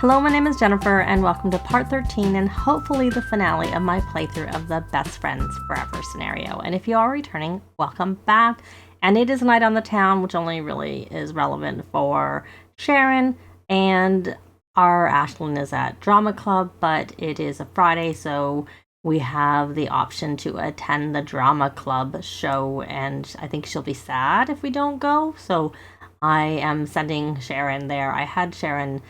Hello, my name is Jennifer, and welcome to part 13 and hopefully the finale of my playthrough of the Best Friends Forever scenario. And if you are returning, welcome back. And it is Night on the Town, which only really is relevant for Sharon, and our Ashlynn is at drama club, but it is a Friday, so we have the option to attend the drama club show, and I think she'll be sad if we don't go. So I am sending Sharon there. I had Sharon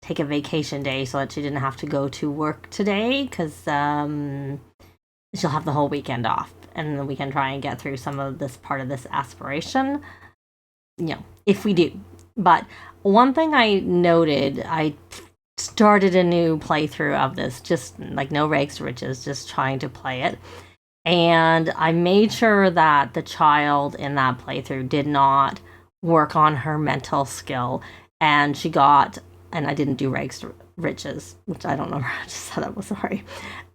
take a vacation day so that she didn't have to go to work today, because she'll have the whole weekend off, and then we can try and get through some of this part of this aspiration, if we do. But one thing I noted, I started a new playthrough of this, just like no rags to riches, just trying to play it, and I made sure that the child in that playthrough did not work on her mental skill, and she got, and I didn't do rags to riches, which I don't know how to say that, was sorry.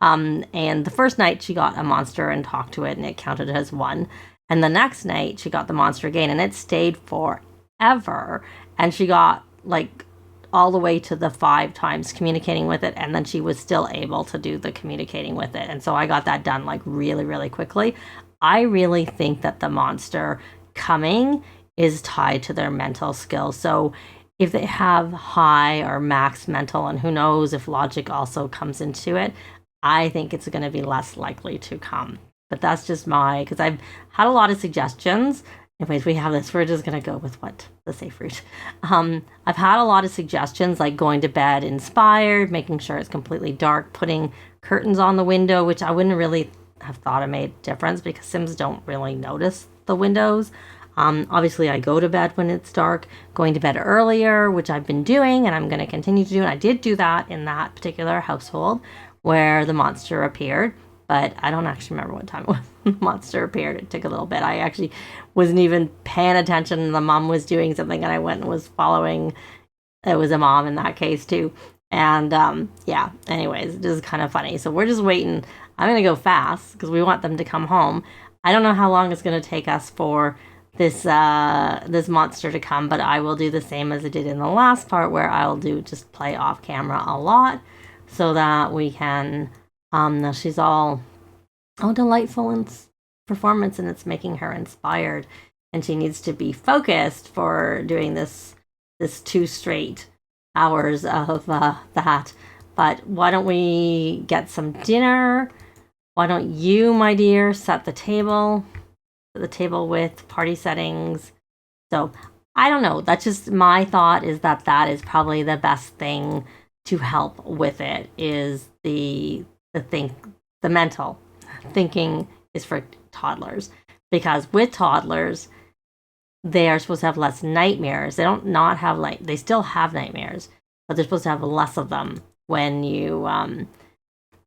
And the first night she got a monster and talked to it, and it counted as 1. And the next night she got the monster again, and it stayed forever. And she got like all the way to the 5 times communicating with it, and then she was still able to do the communicating with it. And so I got that done like really, really quickly. I really think that the monster coming is tied to their mental skills. So if they have high or max mental, and who knows if logic also comes into it, I think it's going to be less likely to come. But that's just because I've had a lot of suggestions. Anyways, we have this. We're just going to go with what the safe route. I've had a lot of suggestions, like going to bed inspired, making sure it's completely dark, putting curtains on the window, which I wouldn't really have thought it made a difference because Sims don't really notice the windows. Obviously, I go to bed when it's dark, going to bed earlier, which I've been doing, and I'm going to continue to do. And I did do that in that particular household where the monster appeared, but I don't actually remember what time the monster appeared. It took a little bit. I actually wasn't even paying attention. The mom was doing something, and I went and was following. It was a mom in that case, too. And anyways, it is kind of funny. So we're just waiting. I'm going to go fast because we want them to come home. I don't know how long it's going to take us for this monster to come, but I will do the same as I did in the last part, where I'll just play off camera a lot so that we can now she's all delightful in performance, and it's making her inspired, and she needs to be focused for doing this 2 straight hours of that. But why don't we get some dinner? Why don't you, my dear, set the table with party settings? So I don't know, that's just my thought, is that is probably the best thing to help with it, is the mental thinking is for toddlers, because with toddlers they are supposed to have less nightmares. They don't not have they still have nightmares, but they're supposed to have less of them when you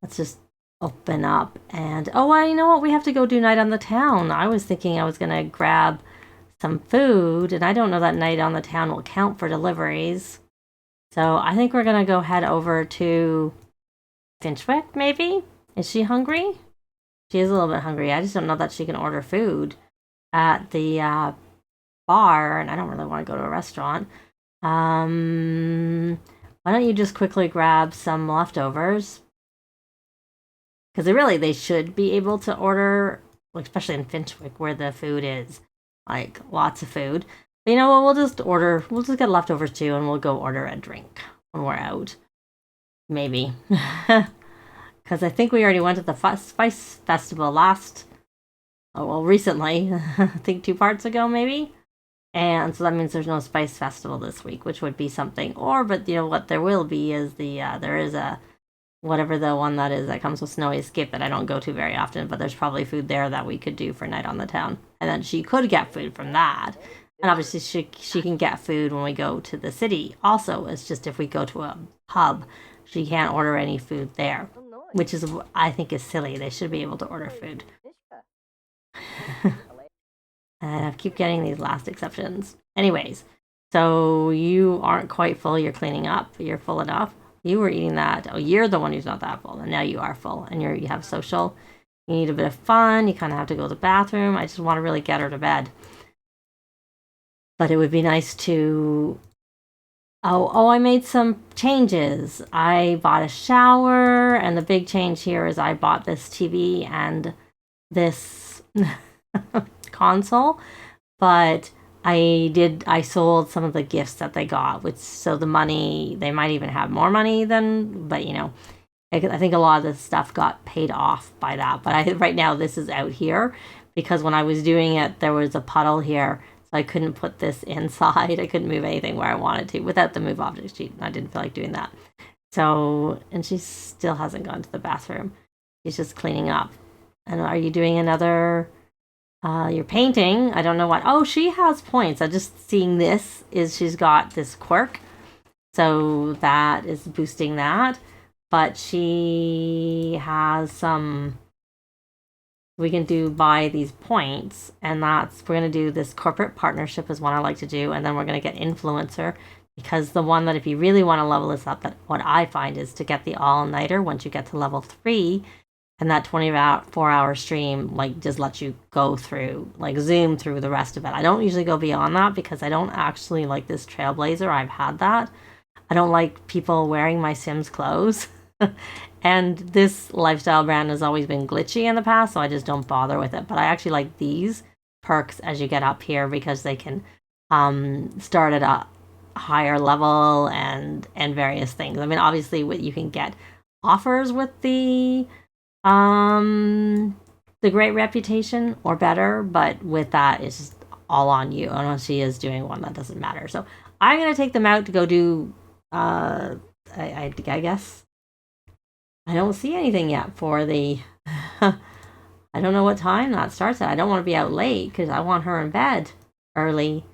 let's just open up. And you know what, we have to go do Night on the Town. I was thinking I was gonna grab some food, and I don't know that Night on the Town will count for deliveries, so I think we're gonna go head over to Finchwick. Maybe. Is she hungry? She is a little bit hungry. I just don't know that she can order food at the bar, and I don't really want to go to a restaurant. Why don't you just quickly grab some leftovers? Because they should be able to order, especially in Finchwick where the food is like lots of food. But you know what? We'll just get leftovers too, and we'll go order a drink when we're out. Maybe. Because I think we already went to the Spice Festival recently. I think 2 parts ago, maybe. And so that means there's no Spice Festival this week, which would be something. But you know what there will be is there is a, whatever the one that is that comes with Snowy Escape that I don't go to very often, but there's probably food there that we could do for Night on the Town. And then she could get food from that. And obviously she can get food when we go to the city. Also, it's just if we go to a pub, she can't order any food there, which is, I think, is silly. They should be able to order food. And I keep getting these last exceptions. Anyways, so you aren't quite full. You're cleaning up. You're full enough. You were eating that. Oh, you're the one who's not that full. And now you are full. And you have social. You need a bit of fun. You kind of have to go to the bathroom. I just want to really get her to bed. But it would be nice to Oh, I made some changes. I bought a shower, and the big change here is I bought this TV and this console, but I sold some of the gifts that they got, which, so the money, they might even have more money than, but I think a lot of this stuff got paid off by that. But right now this is out here because when I was doing it, there was a puddle here. So I couldn't put this inside. I couldn't move anything where I wanted to without the move object sheet. I didn't feel like doing that. So, and she still hasn't gone to the bathroom. She's just cleaning up. And are you doing another, you're painting? I don't know what. Oh, she has points. I'm just seeing this is she's got this quirk. So that is boosting that. But she has some, we can do by these points, and that's, we're going to do this corporate partnership is one I like to do, and then we're going to get influencer, because the one that if you really want to level this up, that what I find is to get the all-nighter once you get to level 3, and that 24-hour stream like just lets you go through, like zoom through the rest of it. I don't usually go beyond that because I don't actually like this Trailblazer. I've had that. I don't like people wearing my Sims clothes. And this lifestyle brand has always been glitchy in the past, so I just don't bother with it. But I actually like these perks as you get up here because they can start at a higher level and various things. I mean, obviously you can get offers with the great reputation or better, but with that it's just all on you. Unless she is doing one, that doesn't matter. So I'm gonna take them out to go do I guess I don't see anything yet for the I don't know what time that starts at. I don't want to be out late because I want her in bed early.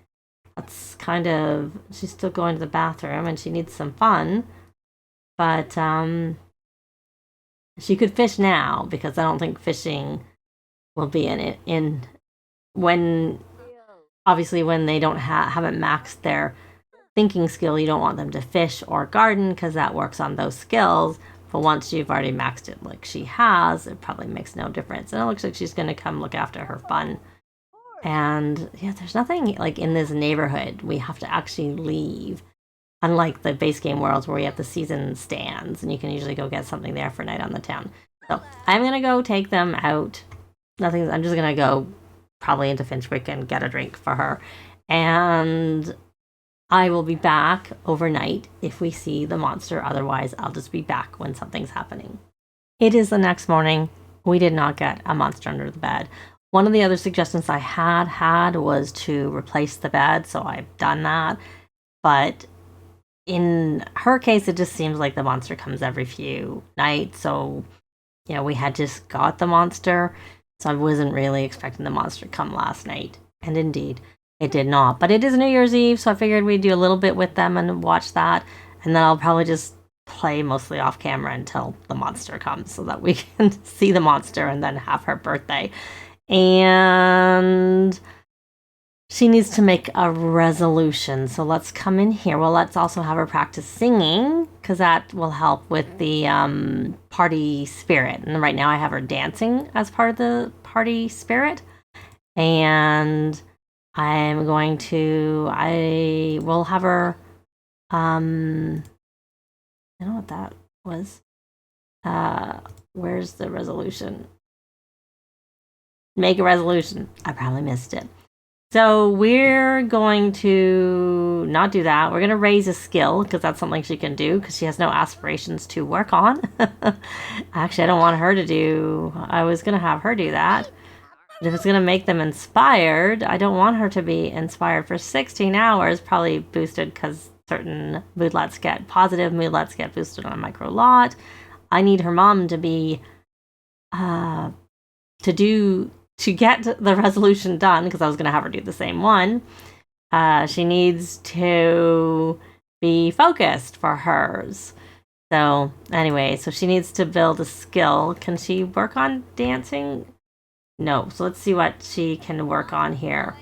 That's kind of, she's still going to the bathroom and she needs some fun. But she could fish now because I don't think fishing will be in when, obviously when they don't haven't maxed their thinking skill, you don't want them to fish or garden because that works on those skills. But once you've already maxed it like she has, it probably makes no difference. And it looks like she's going to come look after her fun. And yeah, there's nothing like in this neighborhood. We have to actually leave. Unlike the base game worlds where we have the season stands and you can usually go get something there for night on the town. So I'm going to go take them out. I'm just going to go probably into Finchwick and get a drink for her. And I will be back overnight if we see the monster. Otherwise, I'll just be back when something's happening. It is the next morning. We did not get a monster under the bed. One of the other suggestions I had was to replace the bed, so I've done that. But in her case, it just seems like the monster comes every few nights. So, we had just got the monster. So I wasn't really expecting the monster to come last night. And indeed, it did not. But it is New Year's Eve, so I figured we'd do a little bit with them and watch that. And then I'll probably just play mostly off camera until the monster comes so that we can see the monster and then have her birthday. And she needs to make a resolution. So let's come in here. Well, let's also have her practice singing because that will help with the party spirit. And right now I have her dancing as part of the party spirit. And I will have her, I don't know what that was. Where's the resolution? Make a resolution. I probably missed it. So we're going to not do that. We're going to raise a skill because that's something she can do because she has no aspirations to work on. Actually, I don't want her to do, I was going to have her do that. But if it's going to make them inspired, I don't want her to be inspired for 16 hours, probably boosted because certain moodlets get positive, moodlets get boosted on a micro lot. I need her mom to be, to get the resolution done, because I was going to have her do the same one. She needs to be focused for hers. So anyway, so she needs to build a skill. Can she work on dancing? No. So let's see what she can work on here.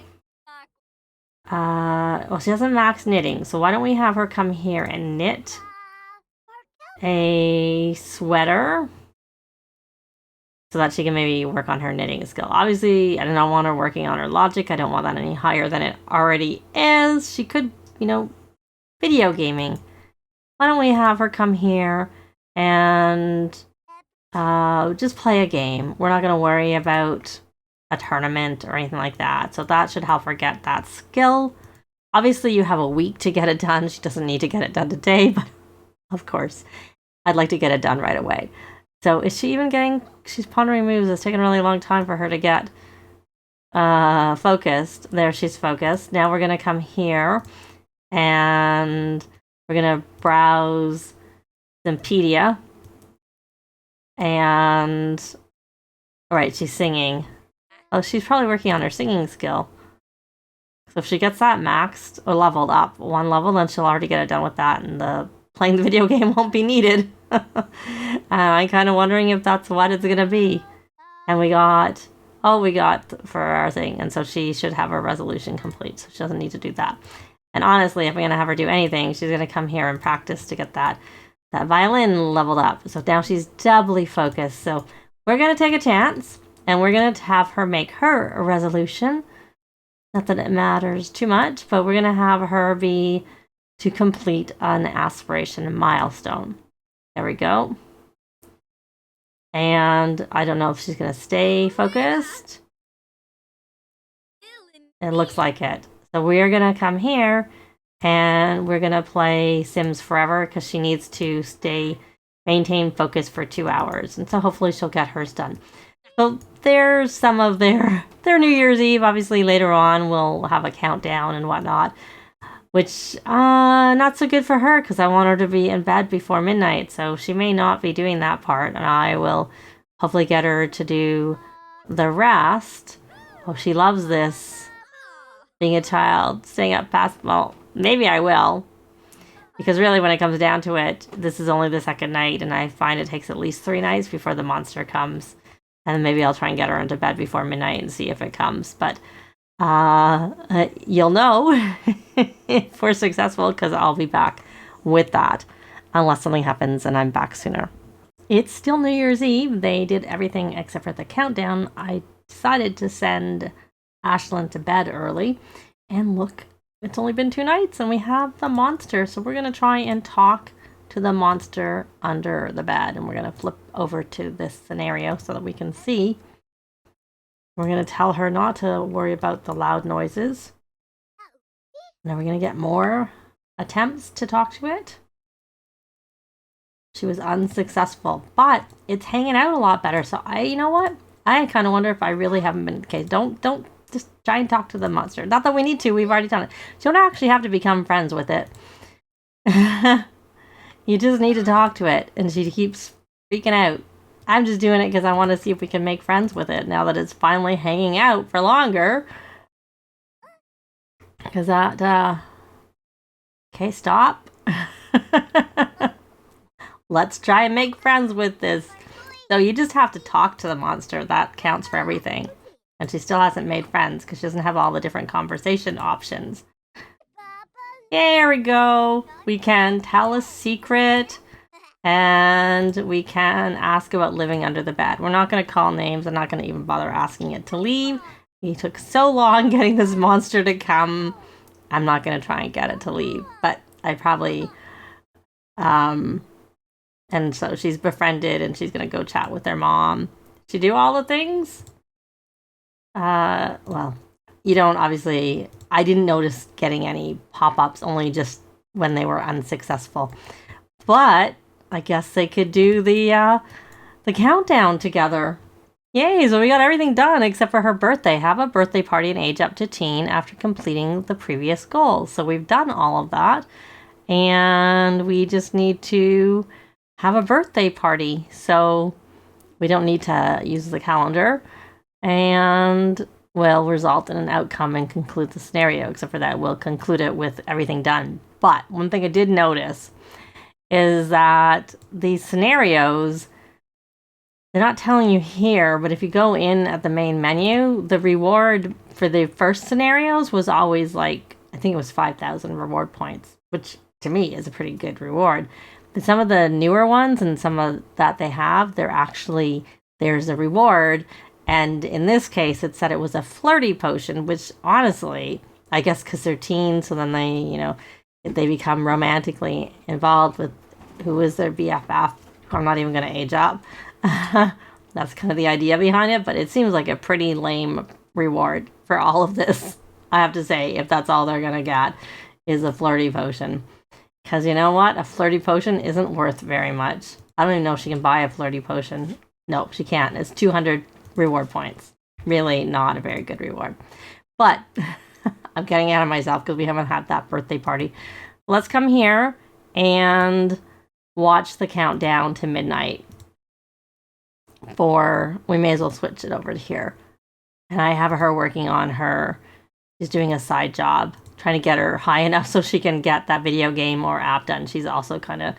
Well, she doesn't max knitting. So why don't we have her come here and knit a sweater so that she can maybe work on her knitting skill. Obviously, I don't want her working on her logic. I don't want that any higher than it already is. She could, video gaming. Why don't we have her come here and just play a game? We're not going to worry about a tournament or anything like that. So that should help her get that skill. Obviously, you have a week to get it done. She doesn't need to get it done today, but of course, I'd like to get it done right away. So is she even getting... She's pondering moves. It's taken a really long time for her to get focused. There, she's focused. Now we're going to come here and we're going to browse Simpedia. And... Alright, she's singing. Oh, she's probably working on her singing skill. So if she gets that maxed or leveled up one level, then she'll already get it done with that, and playing the video game won't be needed. I'm kind of wondering if that's what it's gonna be. And we got for our thing, and so she should have her resolution complete, so she doesn't need to do that. And honestly, if I'm gonna have her do anything, she's gonna come here and practice to get that violin leveled up. So now she's doubly focused. So we're gonna take a chance. And we're going to have her make her a resolution. Not that it matters too much, but we're going to have her be to complete an aspiration milestone. There we go. And I don't know if she's going to stay focused. It looks like it. So we're going to come here and we're going to play Sims Forever because she needs to maintain focus for 2 hours. And so hopefully she'll get hers done. So there's some of their New Year's Eve. Obviously, later on, we'll have a countdown and whatnot, which not so good for her because I want her to be in bed before midnight. So she may not be doing that part, and I will hopefully get her to do the rest. Oh, she loves this. Being a child, staying up past, well, maybe I will. Because really, when it comes down to it, this is only the second night, and I find it takes at least 3 nights before the monster comes. And then maybe I'll try and get her into bed before midnight and see if it comes. But you'll know if we're successful because I'll be back with that. Unless something happens and I'm back sooner. It's still New Year's Eve. They did everything except for the countdown. I decided to send Ashlynn to bed early. And look, it's only been 2 nights and we have the monster. So we're going to try and talk to the monster under the bed, and we're going to flip over to this scenario so that we can see. We're going to tell her not to worry about the loud noises. Now we're going to get more attempts to talk to it. She was unsuccessful, but it's hanging out a lot better. So you know what? I kind of wonder if I really haven't been okay. Don't just try and talk to the monster. Not that we need to. We've already done it. You don't actually have to become friends with it. You just need to talk to it, and she keeps freaking out. I'm just doing it because I want to see if we can make friends with it now that it's finally hanging out for longer. Because that, okay, stop. Let's try and make friends with this. So you just have to talk to the monster. That counts for everything. And she still hasn't made friends because she doesn't have all the different conversation options. There we go. We can tell a secret and we can ask about living under the bed. We're not going to call names. I'm not going to even bother asking it to leave. It took so long getting this monster to come. I'm not going to try and get it to leave, but I probably, and so she's befriended and she's going to go chat with her mom. She do all the things? Well, you don't obviously... I didn't notice getting any pop-ups, only just when they were unsuccessful. But I guess they could do the countdown together. Yay, so we got everything done except for her birthday. Have a birthday party and age up to teen after completing the previous goals. So we've done all of that. And we just need to have a birthday party. So we don't need to use the calendar. And... will result in an outcome and conclude the scenario. Except for that, we'll conclude it with everything done. But one thing I did notice is that these scenarios, they're not telling you here, but if you go in at the main menu, the reward for the first scenarios was always like, I think it was 5,000 reward points, which to me is a pretty good reward. But some of the newer ones and some of that they have, there's a reward. And in this case, it said it was a flirty potion, which honestly, I guess because they're teens, so then they, they become romantically involved with who is their BFF. I'm not even going to age up. That's kind of the idea behind it, but it seems like a pretty lame reward for all of this. I have to say, if that's all they're going to get is a flirty potion. Because you know what? A flirty potion isn't worth very much. I don't even know if she can buy a flirty potion. Nope, she can't. It's 200 reward points. Really not a very good reward. But I'm getting out of myself because we haven't had that birthday party. Let's come here and watch the countdown to midnight. We may as well switch it over to here. And I have her working on her. She's doing a side job, trying to get her high enough so she can get that video game or app done. She's also kind of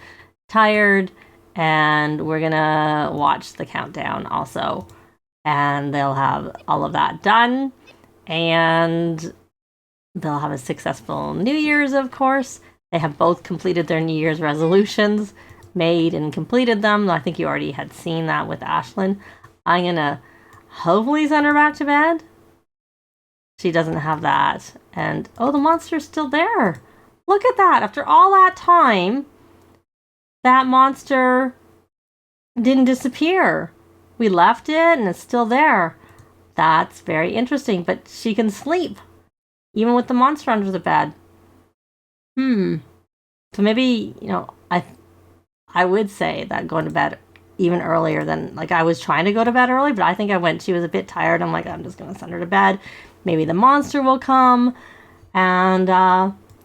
tired, and we're gonna watch the countdown also. And they'll have all of that done, and they'll have a successful New Year's, of course. They have both completed their New Year's resolutions, made and completed them. I think you already had seen that with Ashlynn. I'm gonna hopefully send her back to bed. She doesn't have that. And, oh, the monster's still there. Look at that. After all that time, that monster didn't disappear. We left it and it's still there. That's very interesting. But she can sleep, even with the monster under the bed. So maybe, I would say that going to bed even earlier than, I was trying to go to bed early, but I think she was a bit tired. I'm like, I'm just going to send her to bed. Maybe the monster will come, and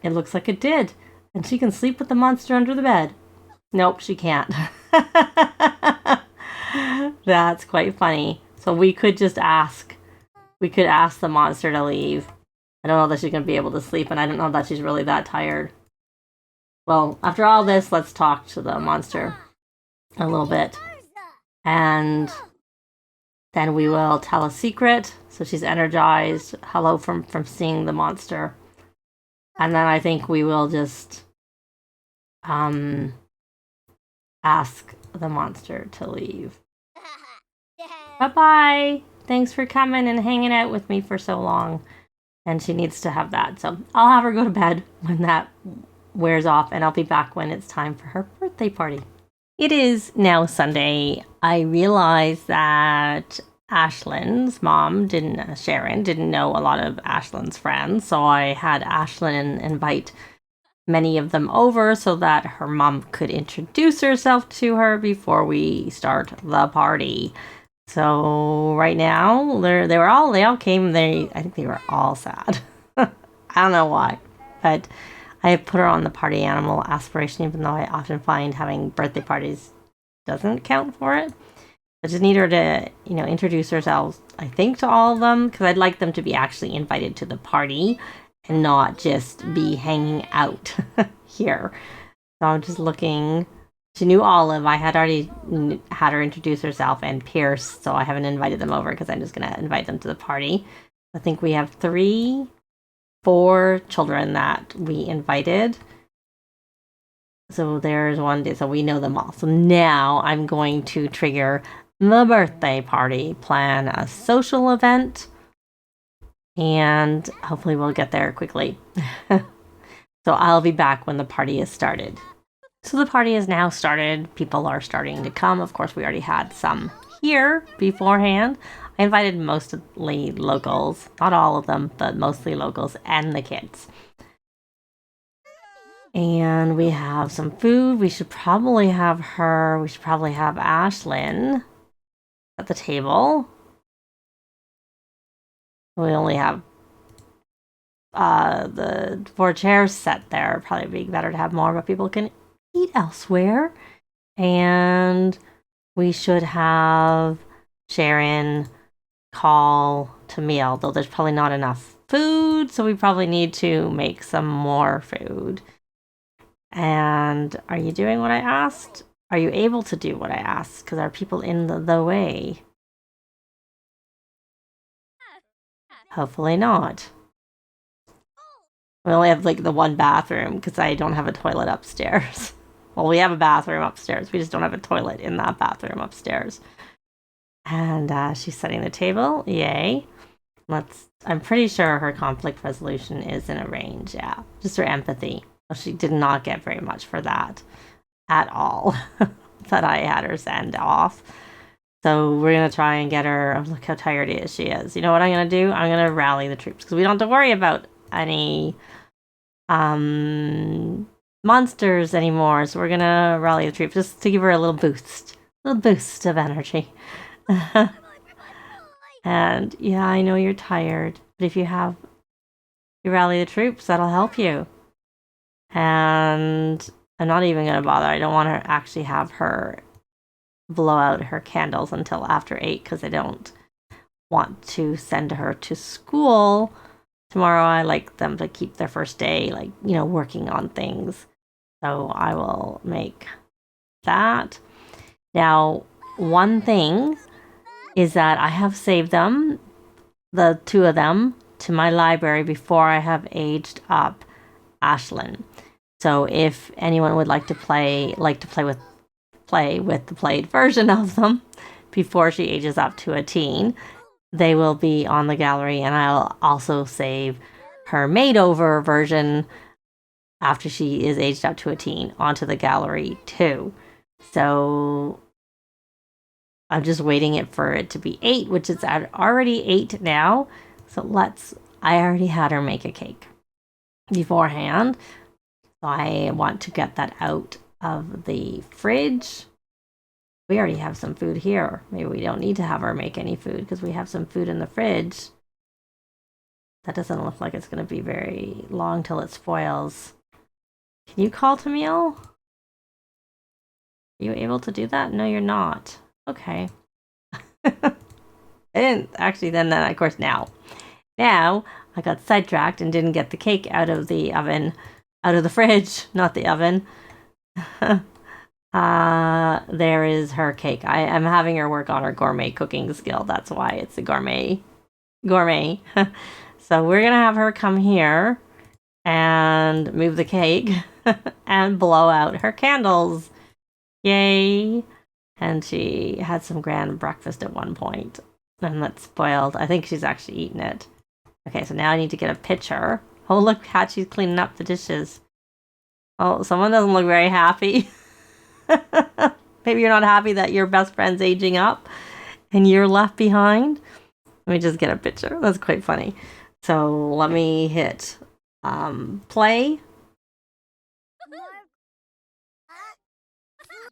it looks like it did. And she can sleep with the monster under the bed. Nope, she can't. That's quite funny. So we could just ask the monster to leave. I don't know that she's going to be able to sleep, and I don't know that she's really that tired. Well, after all this, let's talk to the monster a little bit. And then we will tell a secret. So she's energized. Hello from seeing the monster. And then I think we will just ask the monster to leave. Bye-bye. Thanks for coming and hanging out with me for so long. And she needs to have that. So I'll have her go to bed when that wears off, and I'll be back when it's time for her birthday party. It is now Sunday. I realized that Ashlynn's mom, Sharon, didn't know a lot of Ashlynn's friends, so I had Ashlynn invite many of them over so that her mom could introduce herself to her before we start the party. So right now, they all came. I think they were all sad. I don't know why, but I have put her on the party animal aspiration, even though I often find having birthday parties doesn't count for it. I just need her to, introduce herself, I think, to all of them, because I'd like them to be actually invited to the party and not just be hanging out here. So I'm just looking. She knew Olive. I had already had her introduce herself, and Pierce, so I haven't invited them over because I'm just going to invite them to the party. I think we have 4 children that we invited. So there's one day, so we know them all. So now I'm going to trigger the birthday party, plan a social event, and hopefully we'll get there quickly. So I'll be back when the party is started. So the party is now started. People are starting to come. Of course, we already had some here beforehand. I invited mostly locals, not all of them, but mostly locals and the kids. And we have some food. We should probably have Ashlynn at the table. We only have the 4 chairs set there. Probably be better to have more, but people can eat elsewhere. And we should have Sharon call to meal, though there's probably not enough food, so we probably need to make some more food. And are you doing what I asked? Are you able to do what I asked? Because are people in the way? Hopefully not. We only have the one bathroom because I don't have a toilet upstairs. Well, we have a bathroom upstairs. We just don't have a toilet in that bathroom upstairs. And she's setting the table. Yay. I'm pretty sure her conflict resolution is in a range. Yeah. Just her empathy. She did not get very much for that at all that I had her send off. So we're going to try and get her. Look how tired she is. You know what I'm going to do? I'm going to rally the troops because we don't have to worry about any monsters anymore. So we're going to rally the troops just to give her a little boost of energy. And yeah, I know you're tired, but if you rally the troops, that'll help you. And I'm not even going to bother. I don't want to actually have her blow out her candles until after 8 because I don't want to send her to school tomorrow. I like them to keep their first day, like, working on things. So I will make that. Now, one thing is that I have saved them, the 2 of them, to my library before I have aged up Ashlynn. So if anyone would like to play with the played version of them before she ages up to a teen, they will be on the gallery, and I'll also save her made-over version after she is aged up to a teen onto the gallery too. So I'm just waiting for it to be 8, which is already 8 now. So I already had her make a cake beforehand. So I want to get that out of the fridge. We already have some food here. Maybe we don't need to have her make any food because we have some food in the fridge. That doesn't look like it's going to be very long till it spoils. Can you call Tamil? Are you able to do that? No, you're not. Okay. I didn't actually then of course now I got sidetracked and didn't get the cake out of the oven, out of the fridge, not the oven. There is her cake. I'm having her work on her gourmet cooking skill. That's why it's a gourmet. So we're gonna have her come here and move the cake and blow out her candles. Yay. And she had some grand breakfast at one point, and that's spoiled. I think she's actually eaten it. Okay, so now I need to get a picture. Oh, look, she's cleaning up the dishes. Oh, someone doesn't look very happy. Maybe you're not happy that your best friend's aging up and you're left behind. Let me just get a picture. That's quite funny. So let me hit play.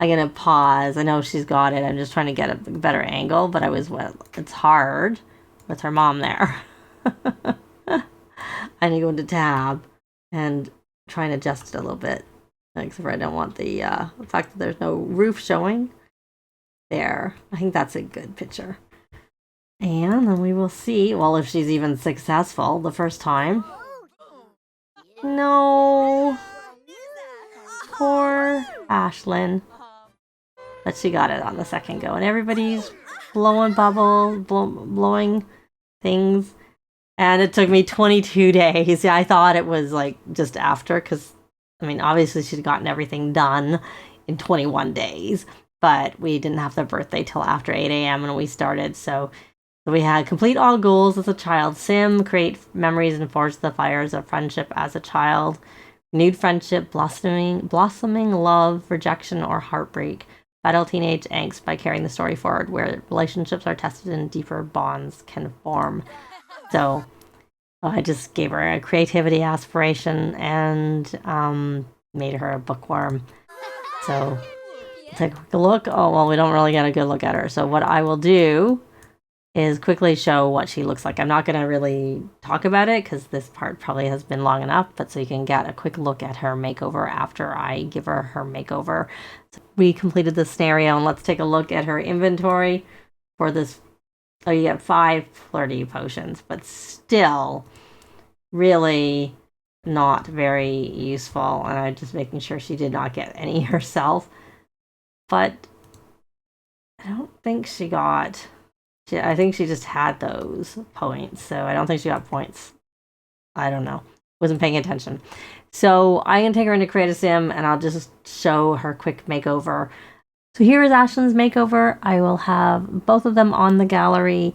I'm going to pause. I know she's got it. I'm just trying to get a better angle, but it's hard with her mom there. I need to go into tab and try and adjust it a little bit. Except for I don't want the fact that there's no roof showing. There. I think that's a good picture. And then we will see, well, if she's even successful the first time. No. Poor Ashlynn. But she got it on the second go. And everybody's blowing blowing things. And it took me 22 days. Yeah, I thought it was like just after, because, I mean, obviously she'd gotten everything done in 21 days. But we didn't have the birthday till after 8 a.m. when we started. So we had complete all goals as a child. Sim, create memories and forge the fires of friendship as a child. Renewed friendship, blossoming love, rejection, or heartbreak. Battle teenage angst by carrying the story forward, where relationships are tested and deeper bonds can form. So I just gave her a creativity aspiration and made her a bookworm. So take a look. Oh, well, we don't really get a good look at her. So what I will do is quickly show what she looks like. I'm not going to really talk about it because this part probably has been long enough, but so you can get a quick look at her makeover after I give her makeover. So we completed the scenario, and let's take a look at her inventory for this. Oh, you get 5 flirty potions, but still really not very useful. And I'm just making sure she did not get any herself. But I don't think she got... I think she just had those points, so I don't think she got points. I don't know. Wasn't paying attention. So I'm going to take her into Create a Sim, and I'll just show her quick makeover. So here is Ashlynn's makeover. I will have both of them on the gallery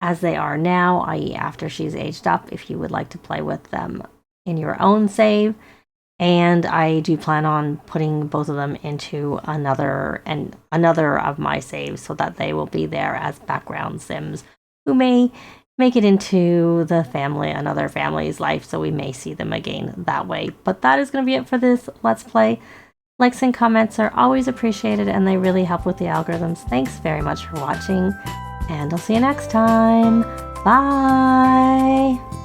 as they are now, i.e. after she's aged up, if you would like to play with them in your own save. And I do plan on putting both of them into another of my saves so that they will be there as background Sims who may make it into another family's life, so we may see them again that way. But that is going to be it for this Let's Play. Likes and comments are always appreciated, and they really help with the algorithms. Thanks very much for watching, and I'll see you next time. Bye!